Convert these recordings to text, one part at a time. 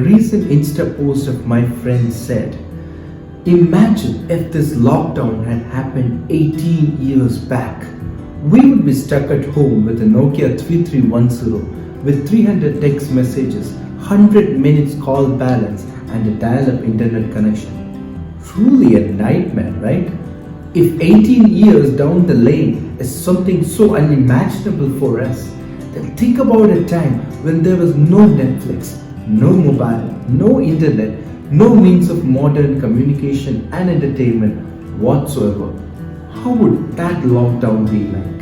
recent Insta post of my friend said, imagine if this lockdown had happened 18 years back. We would be stuck at home with a Nokia 3310 with 300 text messages, 100 minutes call balance and a dial-up internet connection. Truly a nightmare, right? If 18 years down the lane is something so unimaginable for us, then think about a time when there was no Netflix, no mobile, no internet, no means of modern communication and entertainment whatsoever. How would that lockdown be like?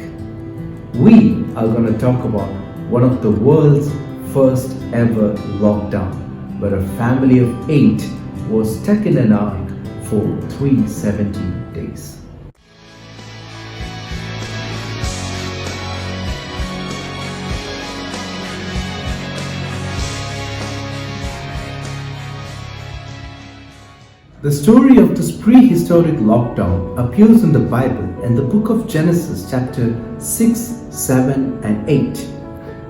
We are going to talk about one of the world's first ever lockdown, where a family of 8 was stuck in an ark for 370 days. The story of this prehistoric lockdown appears in the Bible in the book of Genesis chapter 6, 7 and 8.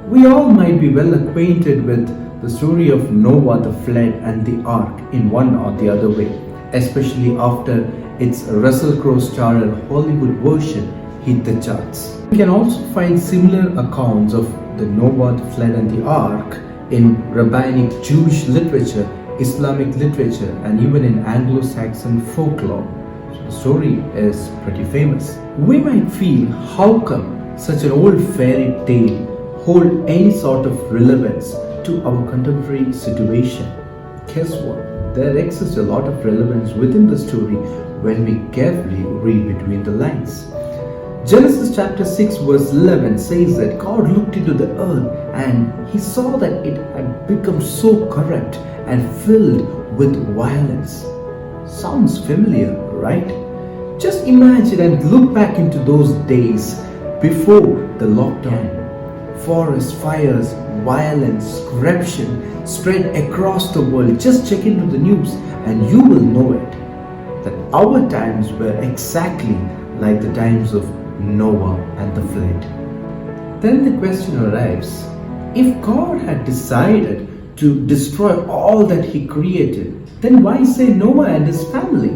We all might be well acquainted with the story of Noah, the flood and the ark in one or the other way, especially after its Russell Crowe starred Hollywood version hit the charts. We can also find similar accounts of the Noah, the flood and the ark in rabbinic Jewish literature, Islamic literature and even in Anglo-Saxon folklore. So the story is pretty famous. We might feel, how come such an old fairy tale hold any sort of relevance to our contemporary situation? Guess what? There exists a lot of relevance within the story when we carefully read between the lines. Genesis chapter 6 verse 11 says that God looked into the earth and he saw that it had become so corrupt and filled with violence. Sounds familiar, right? Just imagine and look back into those days before the lockdown. Forest fires, violence, corruption spread across the world. Just check into the news and you will know it. That our times were exactly like the times of Noah and the flood. Then the question arrives, if God had decided to destroy all that he created, then why say Noah and his family?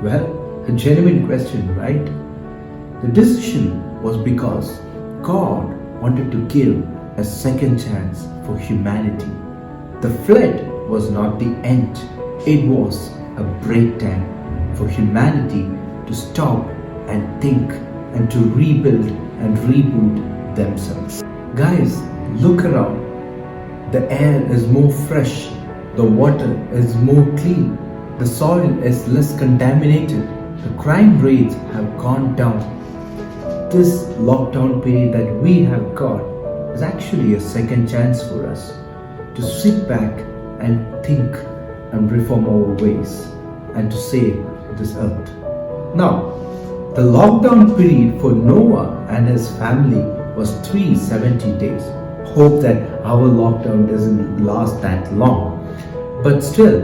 Well, a genuine question, right? The decision was because God wanted to give a second chance for humanity. The flood was not the end, it was a breakdown for humanity to stop and think and to rebuild and reboot themselves. Guys, look around. The air is more fresh, the water is more clean, the soil is less contaminated, the crime rates have gone down. This lockdown period that we have got is actually a second chance for us to sit back and think and reform our ways and to save this earth. Now, the lockdown period for Noah and his family was 370 days. Hope that our lockdown doesn't last that long. But still,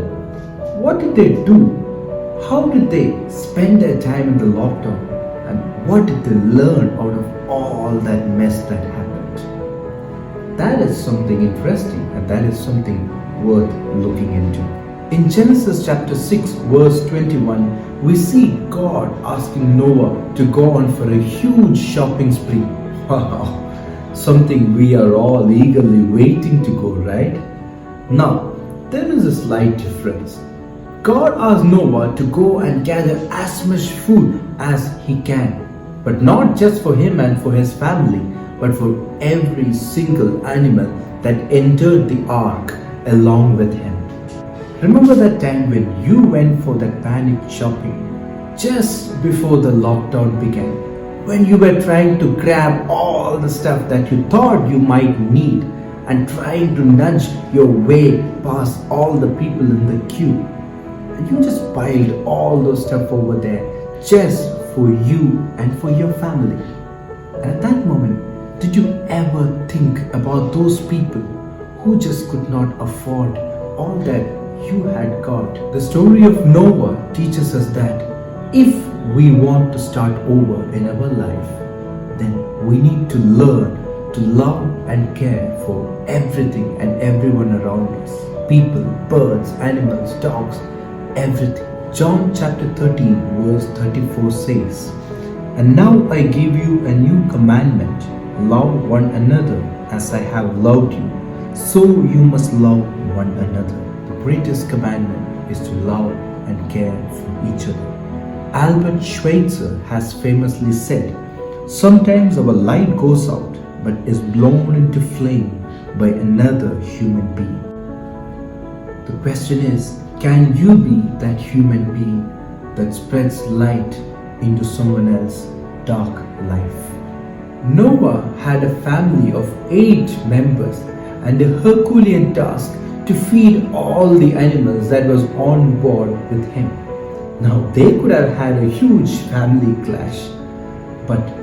what did they do? How did they spend their time in the lockdown? And what did they learn out of all that mess that happened? That is something interesting and that is something worth looking into. In Genesis chapter 6 verse 21, we see God asking Noah to go on for a huge shopping spree. Wow! Something we are all eagerly waiting to go, right? Now, there is a slight difference. God asked Noah to go and gather as much food as he can, but not just for him and for his family, but for every single animal that entered the ark along with him. Remember that time when you went for that panic shopping just before the lockdown began? When you were trying to grab all the stuff that you thought you might need and trying to nudge your way past all the people in the queue. And you just piled all those stuff over there just for you and for your family. And at that moment, did you ever think about those people who just could not afford all that you had got? The story of Noah teaches us that if we want to start over in our life, then we need to learn to love and care for everything and everyone around us. people, birds, animals, dogs, everything. John chapter 13 verse 34 says, "And now I give you a new commandment, love one another as I have loved you, so you must love one another." The greatest commandment is to love and care for each other. Albert Schweitzer has famously said, "Sometimes our light goes out but is blown into flame by another human being." The question is, can you be that human being that spreads light into someone else's dark life? Noah had a family of 8 members and a Herculean task to feed all the animals that was on board with him. Now they could have had a huge family clash, but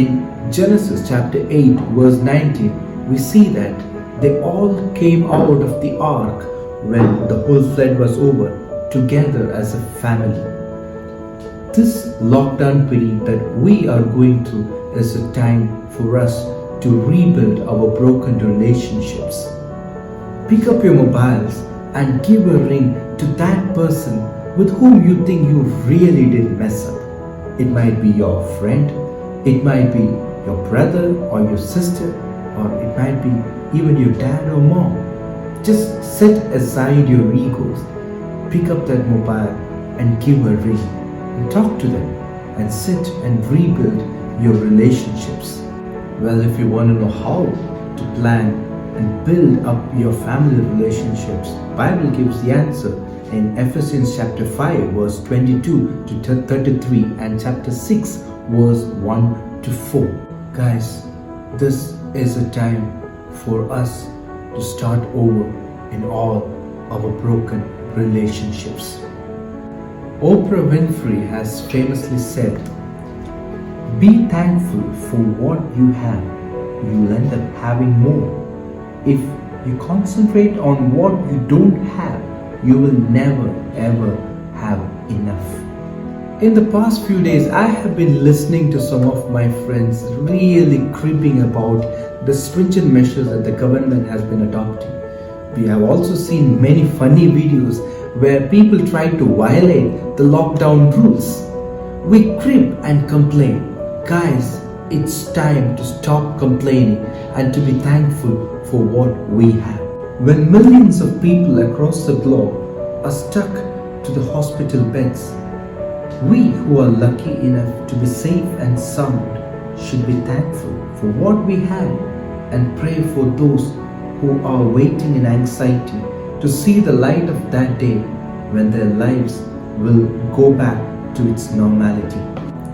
in Genesis chapter 8 verse 19 we see that they all came out of the ark when the whole flood was over, together as a family. This lockdown period that we are going through is a time for us to rebuild our broken relationships. Pick up your mobiles and give a ring to that person with whom you think you really did mess up. It might be your friend, it might be your brother or your sister, or it might be even your dad or mom. Just set aside your egos, pick up that mobile and give a ring and talk to them and sit and rebuild your relationships. Well, if you want to know how to plan and build up your family relationships, Bible gives the answer in Ephesians chapter 5 verse 22 to 33 and chapter 6 verse 1 to 4. Guys, this is a time for us to start over in all our broken relationships. Oprah Winfrey has famously said, "Be thankful for what you have. You'll end up having more. If you concentrate on what you don't have, you will never ever have enough." In the past few days, I have been listening to some of my friends really cribbing about the stringent measures that the government has been adopting. We have also seen many funny videos where people try to violate the lockdown rules. We crib and complain. Guys, it's time to stop complaining and to be thankful for what we have. When millions of people across the globe are stuck to the hospital beds, we who are lucky enough to be safe and sound should be thankful for what we have and pray for those who are waiting in anxiety to see the light of that day when their lives will go back to its normality.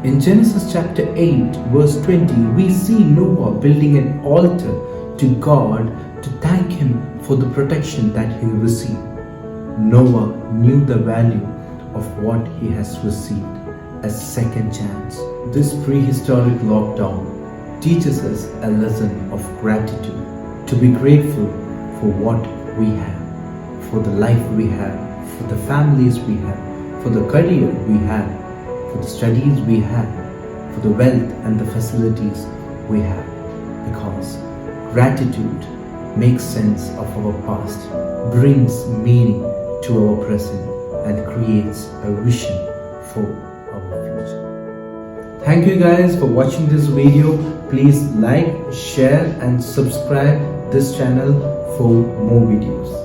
In Genesis chapter 8 verse 20, we see Noah building an altar to God to thank him for the protection that he received. Noah knew the value of what he has received, a second chance. This prehistoric lockdown teaches us a lesson of gratitude, to be grateful for what we have, for the life we have, for the families we have, for the career we have, for the studies we have, for the wealth and the facilities we have. Because gratitude makes sense of our past, brings meaning to our present, and creates a vision for our future. Thank you guys for watching this video. Please like, share and subscribe this channel for more videos.